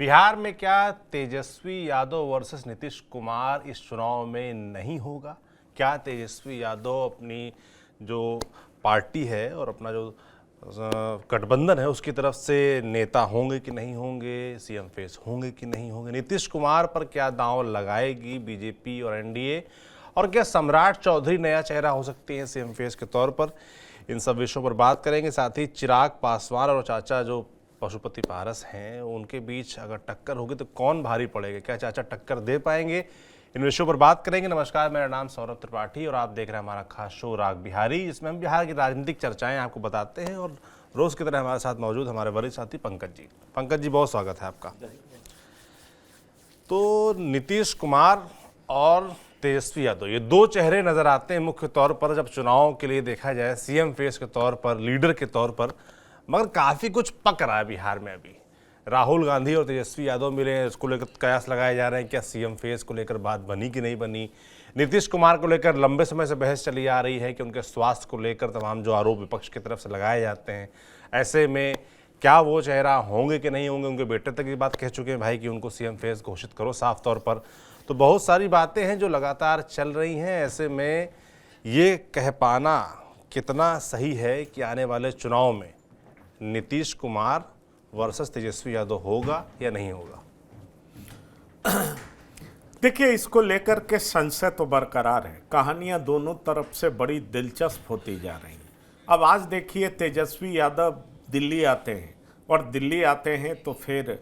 बिहार में क्या तेजस्वी यादव वर्सेस नीतीश कुमार इस चुनाव में नहीं होगा? क्या तेजस्वी यादव अपनी जो पार्टी है और अपना जो गठबंधन है उसकी तरफ से नेता होंगे कि नहीं होंगे, सीएम फेस होंगे कि नहीं होंगे? नीतीश कुमार पर क्या दांव लगाएगी बीजेपी और एनडीए? और क्या सम्राट चौधरी नया चेहरा हो सकते हैं सीएम फेस के तौर पर? इन सब विषयों पर बात करेंगे। साथ ही चिराग पासवान और चाचा जो पशुपति पारस हैं उनके बीच अगर टक्कर होगी तो कौन भारी पड़ेगा? क्या चाचा टक्कर दे पाएंगे? इन विषयों पर बात करेंगे। नमस्कार, मेरा नाम सौरभ त्रिपाठी और आप देख रहे हैं हमारा खास शो राग बिहारी, जिसमें हम बिहार की राजनीतिक चर्चाएं आपको बताते हैं। और रोज की तरह हमारे साथ मौजूद हमारे वरिष्ठ साथी पंकज जी। पंकज जी, बहुत स्वागत है आपका। तो नीतीश कुमार और तेजस्वी यादव, ये दो चेहरे नजर आते हैं मुख्य तौर पर जब चुनाव के लिए देखा जाए, सीएम फेस के तौर पर, लीडर के तौर पर। मगर काफी कुछ पक रहा है बिहार में अभी। राहुल गांधी और तेजस्वी यादव मिले हैं, इसको लेकर कयास लगाए जा रहे हैं क्या सीएम फेस को लेकर बात बनी कि नहीं बनी। नीतीश कुमार को लेकर लंबे समय से बहस चली आ रही है कि उनके स्वास्थ्य को लेकर तमाम जो आरोप विपक्ष की तरफ से लगाए जाते हैं, ऐसे में क्या वो चेहरा होंगे कि नहीं होंगे? उनके बेटे तक ये बात कह चुके हैं भाई कि उनको सीएम फेस घोषित करो साफ तौर पर। तो बहुत सारी बातें हैं जो लगातार चल रही हैं। ऐसे में ये कह पाना कितना सही है कि आने वाले चुनाव में नीतीश कुमार वर्सेस तेजस्वी यादव होगा या नहीं होगा? देखिए, इसको लेकर के संशय तो बरकरार है। कहानियां दोनों तरफ से बड़ी दिलचस्प होती जा रही हैं। अब आज देखिए, तेजस्वी यादव दिल्ली आते हैं और दिल्ली आते हैं तो फिर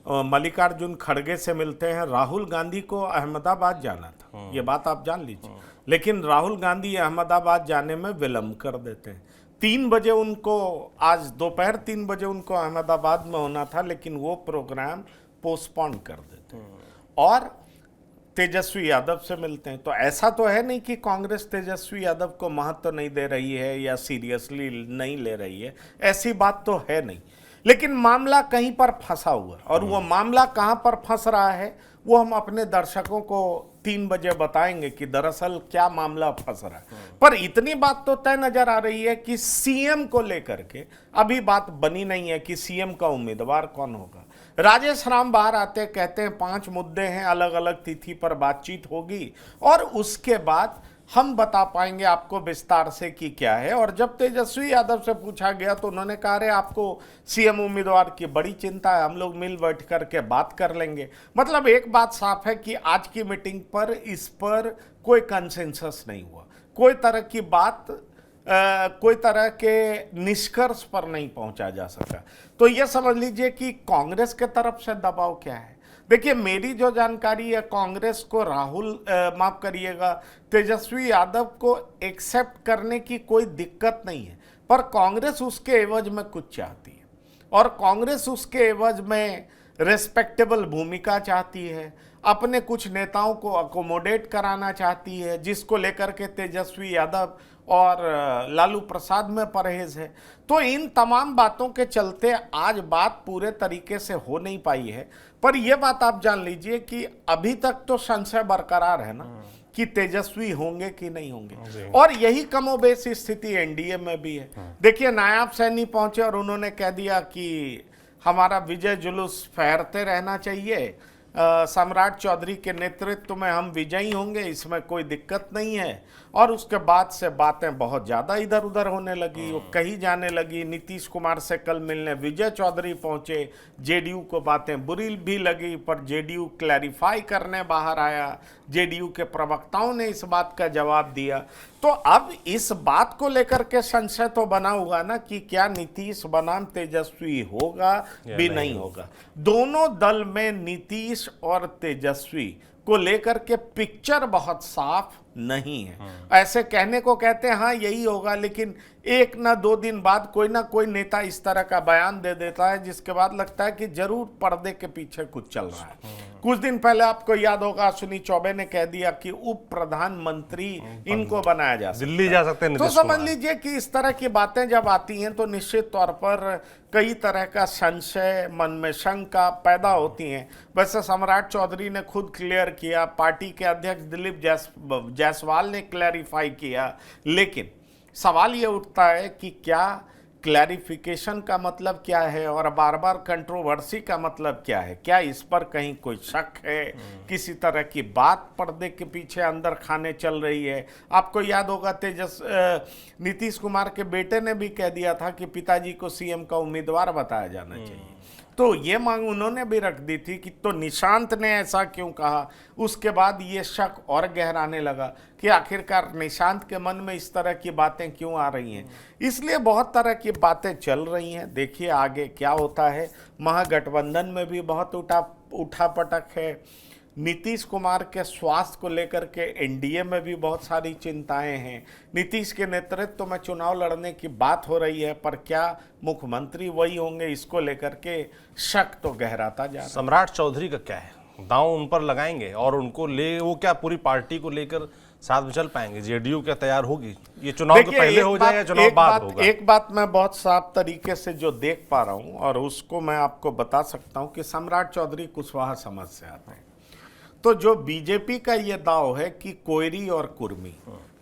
मल्लिकार्जुन खड़गे से मिलते हैं। राहुल गांधी को अहमदाबाद जाना था, ये बात आप जान लीजिए, लेकिन राहुल गांधी अहमदाबाद जाने में विलंब कर देते हैं। 3 बजे उनको, आज दोपहर 3 बजे उनको अहमदाबाद में होना था, लेकिन वो प्रोग्राम पोस्टपोन कर देते हैं और तेजस्वी यादव से मिलते हैं। तो ऐसा तो है नहीं कि कांग्रेस तेजस्वी यादव को महत्व नहीं दे रही है या सीरियसली नहीं ले रही है, ऐसी बात तो है नहीं। लेकिन मामला कहीं पर फंसा हुआ, और वो मामला कहां पर फंस रहा है वो हम अपने दर्शकों को 3 बजे बताएंगे कि दरअसल क्या मामला फंस रहा है। पर इतनी बात तो तय नजर आ रही है कि सीएम को लेकर के अभी बात बनी नहीं है कि सीएम का उम्मीदवार कौन होगा। राजेश राम बाहर आते कहते हैं 5 मुद्दे हैं, अलग अलग तिथि पर बातचीत होगी और उसके बाद हम बता पाएंगे आपको विस्तार से कि क्या है। और जब तेजस्वी यादव से पूछा गया तो उन्होंने कहा, अरे आपको सीएम उम्मीदवार की बड़ी चिंता है, हम लोग मिल बैठ करके बात कर लेंगे। मतलब एक बात साफ है कि आज की मीटिंग पर इस पर कोई कंसेंसस नहीं हुआ, कोई तरह की बात कोई तरह के निष्कर्ष पर नहीं पहुंचा जा सका। तो यह समझ लीजिए कि कांग्रेस के तरफ से दबाव क्या है। देखिए, मेरी जो जानकारी है, कांग्रेस को माफ करिएगा, तेजस्वी यादव को एक्सेप्ट करने की कोई दिक्कत नहीं है, पर कांग्रेस उसके एवज में कुछ चाहती है और कांग्रेस उसके एवज में रेस्पेक्टेबल भूमिका चाहती है, अपने कुछ नेताओं को अकोमोडेट कराना चाहती है, जिसको लेकर के तेजस्वी यादव और लालू प्रसाद में परहेज है। तो इन तमाम बातों के चलते आज बात पूरे तरीके से हो नहीं पाई है। पर यह बात आप जान लीजिए कि अभी तक तो संशय बरकरार है ना कि तेजस्वी होंगे कि नहीं होंगे, और यही कमोबेश स्थिति एनडीए में भी है। देखिए, नायब सैनी पहुंचे और उन्होंने कह दिया कि हमारा विजय जुलूस फहरते रहना चाहिए, सम्राट चौधरी के नेतृत्व में हम विजयी होंगे, इसमें कोई दिक्कत नहीं है। और उसके बाद से बातें बहुत ज़्यादा इधर उधर होने लगी, वो कही जाने लगी। नीतीश कुमार से कल मिलने विजय चौधरी पहुंचे, जेडीयू को बातें बुरी भी लगी, पर जेडीयू क्लैरिफाई करने बाहर आया, जेडीयू के प्रवक्ताओं ने इस बात का जवाब दिया। तो अब इस बात को लेकर के संशय तो बना हुआ ना कि क्या नीतीश बनाम तेजस्वी होगा भी नहीं होगा। दोनों दल में नीतीश और तेजस्वी को लेकर के पिक्चर बहुत साफ नहीं है। ऐसे कहने को कहते हैं हाँ यही होगा, लेकिन 1 ना 2 दिन बाद कोई ना कोई नेता इस तरह का बयान दे देता है जिसके बाद लगता है कि जरूर पर्दे के पीछे कुछ चल रहा है। कुछ दिन पहले आपको याद होगा, अश्विनी चौबे ने कह दिया कि उप प्रधानमंत्री इनको बनाया जा सकता है, दिल्ली जा सकते हैं। तो समझ लीजिए कि इस तरह की बातें जब आती हैं तो निश्चित तौर पर कई तरह का संशय, मन में शंका पैदा होती हैं। वैसे सम्राट चौधरी ने खुद क्लियर किया, पार्टी के अध्यक्ष दिलीप जायसवाल ने क्लैरिफाई किया, लेकिन सवाल ये उठता है कि क्या क्लैरिफिकेशन का मतलब क्या है और बार बार कंट्रोवर्सी का मतलब क्या है? क्या इस पर कहीं कोई शक है? किसी तरह की बात पर्दे के पीछे अंदर खाने चल रही है? आपको याद होगा नीतीश कुमार के बेटे ने भी कह दिया था कि पिताजी को सीएम का उम्मीदवार बताया जाना चाहिए। तो ये मांग उन्होंने भी रख दी थी कि तो निशांत ने ऐसा क्यों कहा। उसके बाद ये शक और गहराने लगा कि आखिरकार निशांत के मन में इस तरह की बातें क्यों आ रही हैं। इसलिए बहुत तरह की बातें चल रही हैं। देखिए आगे क्या होता है। महागठबंधन में भी बहुत उठापटक है। नीतीश कुमार के स्वास्थ्य को लेकर के एनडीए में भी बहुत सारी चिंताएं हैं। नीतीश के नेतृत्व में चुनाव लड़ने की बात हो रही है, पर क्या मुख्यमंत्री वही होंगे, इसको लेकर के शक तो गहराता जा रहा है। सम्राट चौधरी का क्या है, दांव उन पर लगाएंगे और उनको ले वो क्या पूरी पार्टी को लेकर साथ में चल पाएंगे? जेडीयू क्या तैयार होगी? ये चुनाव के पहले हो जाए या चुनाव बाद होगा? एक बात मैं बहुत साफ तरीके से जो देख पा रहा हूं और उसको मैं आपको बता सकता हूं कि सम्राट चौधरी कुशवाहा समाज से आते हैं। तो जो बीजेपी का ये दाव है कि कोयरी और कुर्मी,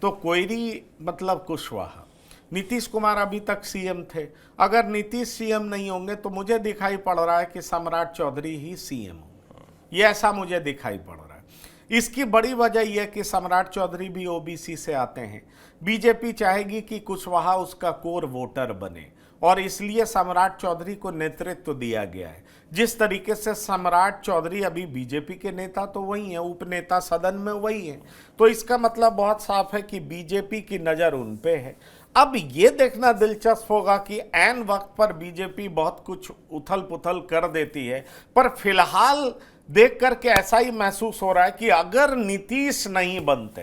तो कोयरी मतलब कुशवाहा। नीतीश कुमार अभी तक सीएम थे। अगर नीतीश सीएम नहीं होंगे तो मुझे दिखाई पड़ रहा है कि सम्राट चौधरी ही सीएम होंगे। ये ऐसा मुझे दिखाई पड़ रहा है। इसकी बड़ी वजह यह कि सम्राट चौधरी भी ओबीसी से आते हैं। बीजेपी चाहेगी कि कुशवाहा उसका कोर वोटर बने और इसलिए सम्राट चौधरी को नेतृत्व दिया गया है। जिस तरीके से सम्राट चौधरी अभी बीजेपी के नेता तो वही हैं, उपनेता सदन में वही हैं, तो इसका मतलब बहुत साफ है कि बीजेपी की नज़र उन पे है। अब ये देखना दिलचस्प होगा कि ऐन वक्त पर बीजेपी बहुत कुछ उथल पुथल कर देती है, पर फिलहाल देख करके ऐसा ही महसूस हो रहा है कि अगर नीतीश नहीं बनते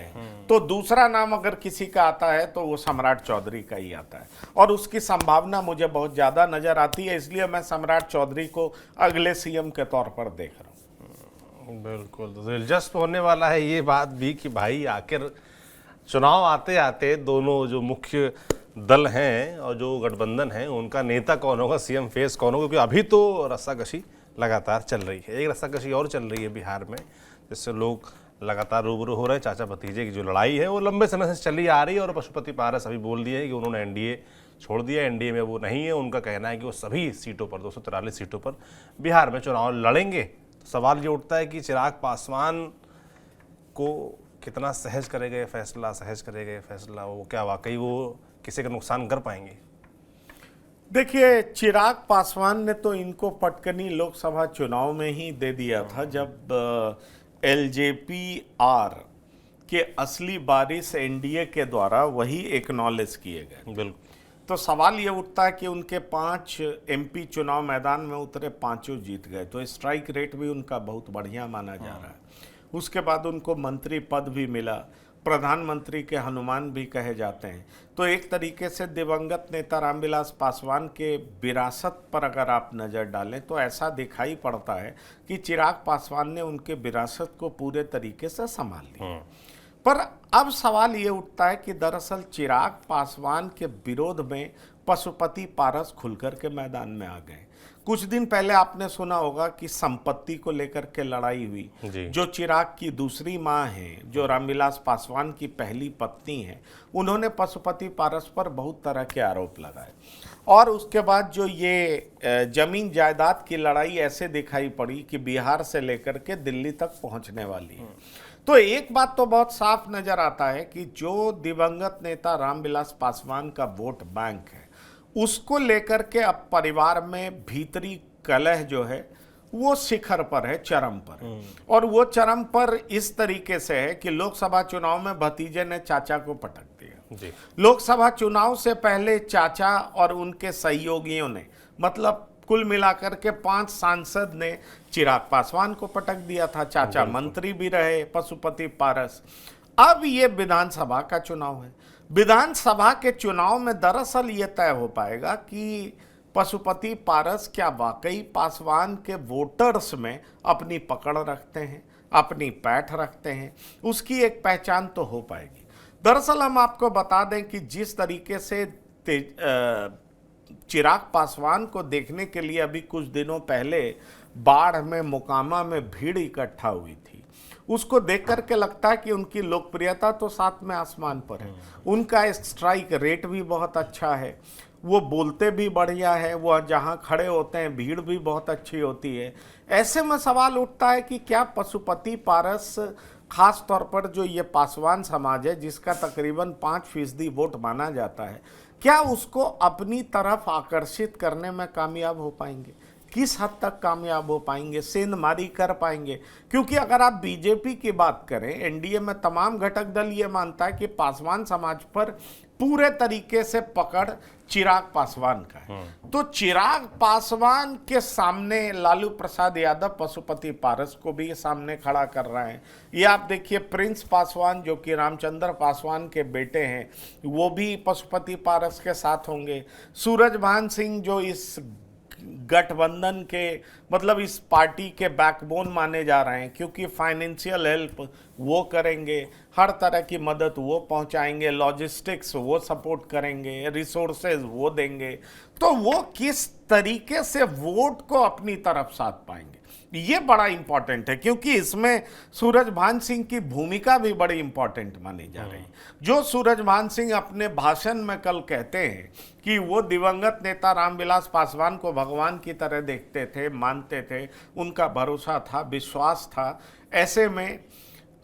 तो दूसरा नाम अगर किसी का आता है तो वो सम्राट चौधरी का ही आता है और उसकी संभावना मुझे बहुत ज़्यादा नज़र आती है। इसलिए मैं सम्राट चौधरी को अगले सीएम के तौर पर देख रहा हूँ। बिल्कुल, तो दिलचस्प होने वाला है ये बात भी कि भाई आखिर चुनाव आते आते दोनों जो मुख्य दल हैं और जो गठबंधन है उनका नेता कौन होगा, सीएम फेस कौन होगा, क्योंकि अभी तो रस्साकशी लगातार चल रही है। एक रस्साकशी और चल रही है बिहार में, जिससे लोग लगातार रूबरू हो रहे हैं। चाचा भतीजे की जो लड़ाई है वो लंबे समय से चली आ रही है और पशुपति पारस अभी बोल दिया है कि उन्होंने एनडीए छोड़ दिया, एनडीए में वो नहीं है। उनका कहना है कि वो सभी सीटों पर 243 सीटों पर बिहार में चुनाव लड़ेंगे। तो सवाल ये उठता है कि चिराग पासवान को कितना सहज करेगा ये फैसला, वो क्या वाकई वो किसी का नुकसान कर पाएंगे? देखिए, चिराग पासवान ने तो इनको पटकनी लोकसभा चुनाव में ही दे दिया था जब एलजेपी-आर के असली बारिश एनडीए के द्वारा वही एक्नॉलेज किए गए। बिल्कुल। तो सवाल ये उठता है कि उनके 5 एमपी चुनाव मैदान में उतरे, 5 जीत गए, तो स्ट्राइक रेट भी उनका बहुत बढ़िया माना जा रहा है। उसके बाद उनको मंत्री पद भी मिला, प्रधानमंत्री के हनुमान भी कहे जाते हैं। तो एक तरीके से दिवंगत नेता रामविलास पासवान के विरासत पर अगर आप नज़र डालें तो ऐसा दिखाई पड़ता है कि चिराग पासवान ने उनके विरासत को पूरे तरीके से संभाल लिया। पर अब सवाल ये उठता है कि दरअसल चिराग पासवान के विरोध में पशुपति पारस खुलकर के मैदान में आ गए। कुछ दिन पहले आपने सुना होगा कि संपत्ति को लेकर के लड़ाई हुई। जो चिराग की दूसरी मां हैं, जो रामविलास पासवान की पहली पत्नी हैं, उन्होंने पशुपति पारस पर बहुत तरह के आरोप लगाए और उसके बाद जो ये जमीन जायदाद की लड़ाई ऐसे दिखाई पड़ी कि बिहार से लेकर के दिल्ली तक पहुंचने वाली है। तो एक बात तो बहुत साफ नजर आता है कि जो दिवंगत नेता रामविलास पासवान का वोट बैंक है, उसको लेकर के अब परिवार में भीतरी कलह जो है वो शिखर पर है, चरम पर। और वो चरम पर इस तरीके से है कि लोकसभा चुनाव में भतीजे ने चाचा को पटक दिया। लोकसभा चुनाव से पहले चाचा और उनके सहयोगियों ने, मतलब कुल मिलाकर के 5 सांसद ने चिराग पासवान को पटक दिया था। चाचा मंत्री भी रहे, पशुपति पारस। अब ये विधानसभा का चुनाव है। विधानसभा के चुनाव में दरअसल ये तय हो पाएगा कि पशुपति पारस क्या वाकई पासवान के वोटर्स में अपनी पकड़ रखते हैं, अपनी पैठ रखते हैं। उसकी एक पहचान तो हो पाएगी। दरअसल हम आपको बता दें कि जिस तरीके से चिराग पासवान को देखने के लिए अभी कुछ दिनों पहले बाढ़ में, मोकामा में भीड़ इकट्ठा हुई थी, उसको देख करके लगता है कि उनकी लोकप्रियता तो साथ में आसमान पर है। उनका स्ट्राइक रेट भी बहुत अच्छा है। वो बोलते भी बढ़िया है, वो जहाँ खड़े होते हैं भीड़ भी बहुत अच्छी होती है। ऐसे में सवाल उठता है कि क्या पशुपति पारस, खास तौर पर जो ये पासवान समाज है जिसका तकरीबन 5% वोट माना जाता है, क्या उसको अपनी तरफ आकर्षित करने में कामयाब हो पाएंगे? किस हद तक कामयाब हो पाएंगे, सेंधमारी कर पाएंगे? क्योंकि अगर आप बीजेपी की बात करें, एनडीए में तमाम घटक दल ये मानता है कि पासवान समाज पर पूरे तरीके से पकड़ चिराग पासवान का है। तो चिराग पासवान के सामने लालू प्रसाद यादव पशुपति पारस को भी सामने खड़ा कर रहे हैं। ये आप देखिए, प्रिंस पासवान जो कि रामचंद्र पासवान के बेटे हैं, वो भी पशुपति पारस के साथ होंगे। सूरजभान सिंह जो इस गठबंधन के, मतलब इस पार्टी के बैकबोन माने जा रहे हैं, क्योंकि फाइनेंशियल हेल्प वो करेंगे, हर तरह की मदद वो पहुंचाएंगे, लॉजिस्टिक्स वो सपोर्ट करेंगे, रिसोर्सेज वो देंगे। तो वो किस तरीके से वोट को अपनी तरफ साध पाएंगे, ये बड़ा इंपॉर्टेंट है, क्योंकि इसमें सूरजभान सिंह की भूमिका भी बड़ी इंपॉर्टेंट मानी जा रही है। जो सूरजभान सिंह अपने भाषण में कल कहते हैं कि वो दिवंगत नेता रामविलास पासवान को भगवान की तरह देखते थे, मानते थे, उनका भरोसा था, विश्वास था। ऐसे में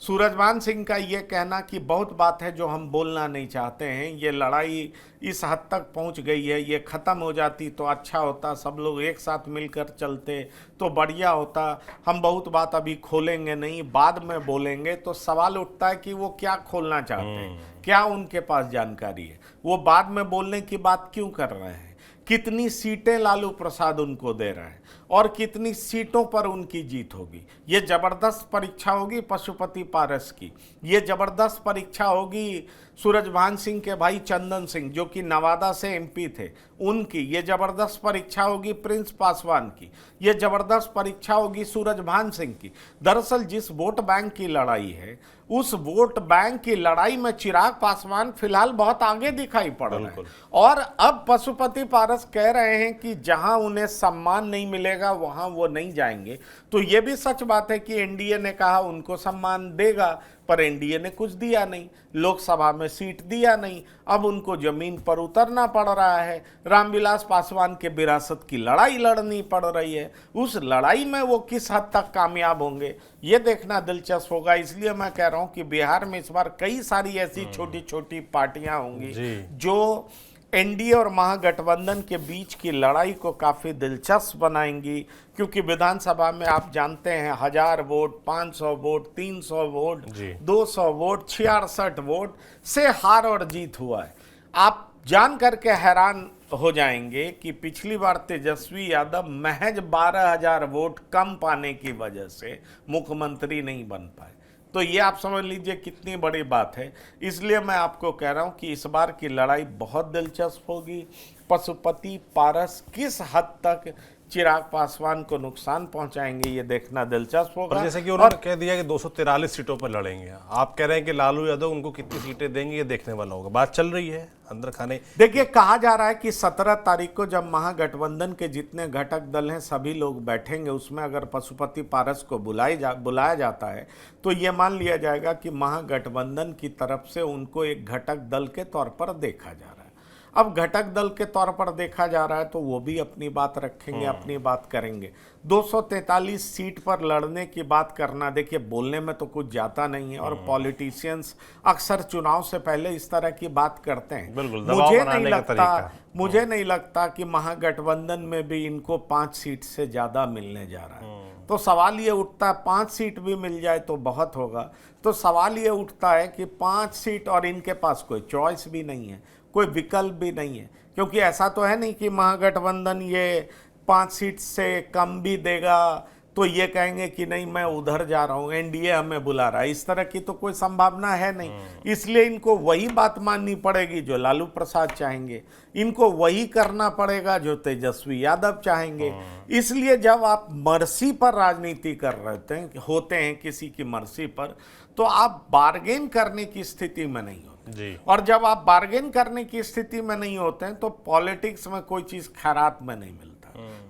सूरजभान सिंह का ये कहना कि बहुत बात है जो हम बोलना नहीं चाहते हैं, ये लड़ाई इस हद तक पहुंच गई है, ये ख़त्म हो जाती तो अच्छा होता, सब लोग एक साथ मिलकर चलते तो बढ़िया होता, हम बहुत बात अभी खोलेंगे नहीं, बाद में बोलेंगे। तो सवाल उठता है कि वो क्या खोलना चाहते हैं, क्या उनके पास जानकारी है, वो बाद में बोलने की बात क्यों कर रहे हैं, कितनी सीटें लालू प्रसाद उनको दे रहे हैं और कितनी सीटों पर उनकी जीत होगी। ये जबरदस्त परीक्षा होगी पशुपति पारस की, ये जबरदस्त परीक्षा होगी सूरजभान सिंह के भाई चंदन सिंह जो कि नवादा से एमपी थे, उनकी। ये जबरदस्त परीक्षा होगी प्रिंस पासवान की, ये जबरदस्त परीक्षा होगी सूरजभान सिंह की। दरअसल जिस वोट बैंक की लड़ाई है, उस वोट बैंक की लड़ाई में चिराग पासवान फिलहाल बहुत आगे दिखाई पड़ रहे हैं। और अब पशुपति पारस कह रहे हैं कि जहां उन्हें सम्मान नहीं मिलेगा वहां वो नहीं जाएंगे। तो ये भी सच बात है कि एनडीए ने कहा उनको सम्मान देगा, पर एनडीए ने कुछ दिया नहीं, लोकसभा में सीट दिया नहीं, अब उनको जमीन पर उतरना पड़ रहा है, रामविलास पासवान के विरासत की लड़ाई लड़नी पड़ रही है। उस लड़ाई में वो किस हद तक कामयाब होंगे, ये देखना दिलचस्प होगा। इसलिए मैं कह रहा हूं कि बिहार में इस बार कई सारी ऐसी छोटी छोटी पार्टियां होंगी जो एनडीए और महागठबंधन के बीच की लड़ाई को काफ़ी दिलचस्प बनाएंगी, क्योंकि विधानसभा में आप जानते हैं 1000 vote, 500 vote, 300 vote, 200 vote, 66 vote से हार और जीत हुआ है। आप जान करके हैरान हो जाएंगे कि पिछली बार तेजस्वी यादव महज 12,000 वोट कम पाने की वजह से मुख्यमंत्री नहीं बन पाए। तो ये आप समझ लीजिए कितनी बड़ी बात है। इसलिए मैं आपको कह रहा हूं कि इस बार की लड़ाई बहुत दिलचस्प होगी। पशुपति पारस किस हद तक चिराग पासवान को नुकसान पहुंचाएंगे, ये देखना दिलचस्प होगा। जैसे कि उन्होंने कह दिया कि 243 सीटों पर लड़ेंगे, आप कह रहे हैं कि लालू यादव उनको कितनी सीटें देंगे, ये देखने वाला होगा। बात चल रही है अंदर खाने। देखिए, कहा जा रहा है कि 17 तारीख को जब महागठबंधन के जितने घटक दल हैं सभी लोग बैठेंगे, उसमें अगर पशुपति पारस को बुलाया जाता है तो ये मान लिया जाएगा कि महागठबंधन की तरफ से उनको एक घटक दल के तौर पर देखा जा रहा है। अब घटक दल के तौर पर देखा जा रहा है तो वो भी अपनी बात रखेंगे, अपनी बात करेंगे। 243 सीट पर लड़ने की बात करना, देखिए बोलने में तो कुछ जाता नहीं है, और पॉलिटिशियंस अक्सर चुनाव से पहले इस तरह की बात करते हैं। मुझे नहीं लगता कि महागठबंधन में भी इनको 5 सीट से ज्यादा मिलने जा रहा है। तो सवाल ये उठता है, 5 सीट भी मिल जाए तो बहुत होगा। तो सवाल ये उठता है कि 5 सीट, और इनके पास कोई चॉइस भी नहीं है, कोई विकल्प भी नहीं है, क्योंकि ऐसा तो है नहीं कि महागठबंधन ये 5 सीट से कम भी देगा तो ये कहेंगे कि नहीं मैं उधर जा रहा हूँ, एनडीए हमें बुला रहा है। इस तरह की तो कोई संभावना है नहीं। इसलिए इनको वही बात माननी पड़ेगी जो लालू प्रसाद चाहेंगे, इनको वही करना पड़ेगा जो तेजस्वी यादव चाहेंगे। इसलिए जब आप मर्सी पर राजनीति कर रहे होते हैं किसी की मर्सी पर, तो आप बार्गेन करने की स्थिति में नहीं होते। और जब आप बार्गेन करने की स्थिति में नहीं होते हैं तो पॉलिटिक्स में कोई चीज खैरात में नहीं मिलता।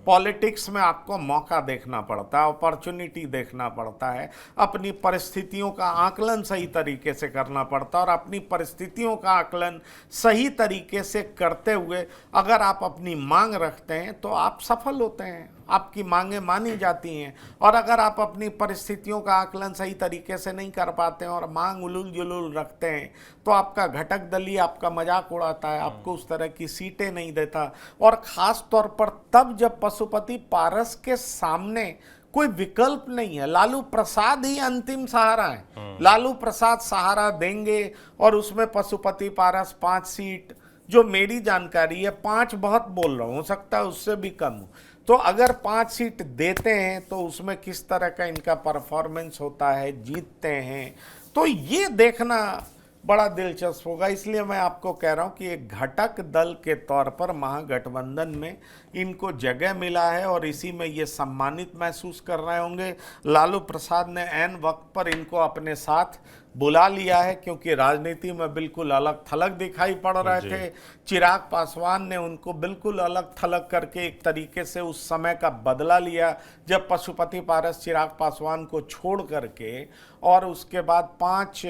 पॉलिटिक्स में आपको मौका देखना पड़ता है, अपॉर्चुनिटी देखना पड़ता है, अपनी परिस्थितियों का आकलन सही तरीके से करना पड़ता है और अपनी परिस्थितियों का आकलन सही तरीके से करते हुए अगर आप अपनी मांग रखते हैं तो आप सफल होते हैं, आपकी मांगें मानी जाती हैं। और अगर आप अपनी परिस्थितियों का आकलन सही तरीके से नहीं कर पाते हैं और मांग उलूल जुलूल रखते हैं तो आपका घटक दली आपका मजाक उड़ाता है, आपको उस तरह की सीटें नहीं देता। और ख़ास तौर पर तब जब पशुपति पारस के सामने कोई विकल्प नहीं है, लालू प्रसाद ही अंतिम सहारा है। लालू प्रसाद सहारा देंगे और उसमें पशुपति पारस 5 सीट, जो मेरी जानकारी है 5 बहुत बोल रहा हूँ, हो सकता है उससे भी कम हो, तो अगर 5 सीट देते हैं तो उसमें किस तरह का इनका परफॉर्मेंस होता है, जीतते हैं, तो ये देखना बड़ा दिलचस्प होगा। इसलिए मैं आपको कह रहा हूं कि एक घटक दल के तौर पर महागठबंधन में इनको जगह मिला है और इसी में ये सम्मानित महसूस कर रहे होंगे। लालू प्रसाद ने ऐन वक्त पर इनको अपने साथ बुला लिया है क्योंकि राजनीति में बिल्कुल अलग थलग दिखाई पड़ रहे थे। चिराग पासवान ने उनको बिल्कुल अलग थलग करके एक तरीके से उस समय का बदला लिया जब पशुपति पारस चिराग पासवान को छोड़ करके और उसके बाद 5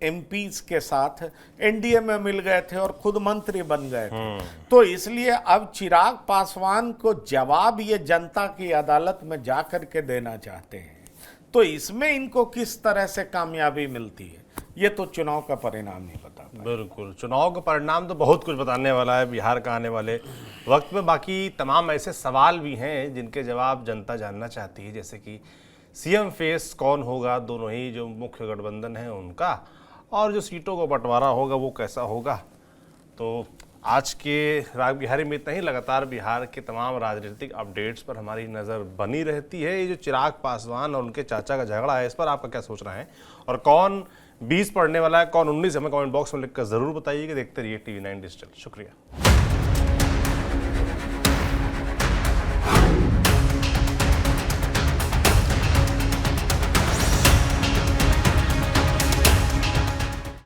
एमपीज के साथ एनडीए में मिल गए थे और खुद मंत्री बन गए थे। तो इसलिए अब चिराग पासवान को जवाब ये जनता की अदालत में जा कर के देना चाहते हैं। तो इसमें इनको किस तरह से कामयाबी मिलती है ये तो चुनाव का परिणाम ही बता पाएगा। बिल्कुल, चुनाव का परिणाम तो बहुत कुछ बताने वाला है बिहार का आने वाले वक्त में। बाकी तमाम ऐसे सवाल भी हैं जिनके जवाब जनता जानना चाहती है, जैसे कि सीएम फेस कौन होगा, दोनों ही जो मुख्य गठबंधन है उनका, और जो सीटों का बंटवारा होगा वो कैसा होगा। तो आज के राग बिहारी में इतना ही। लगातार बिहार के तमाम राजनीतिक अपडेट्स पर हमारी नज़र बनी रहती है। ये जो चिराग पासवान और उनके चाचा का झगड़ा है, इस पर आपका क्या सोचना है और कौन 20 पढ़ने वाला है, कौन 19, हमें कमेंट बॉक्स में लिखकर ज़रूर बताइए। कि देखते रहिए TV9 डिजिटल। शुक्रिया।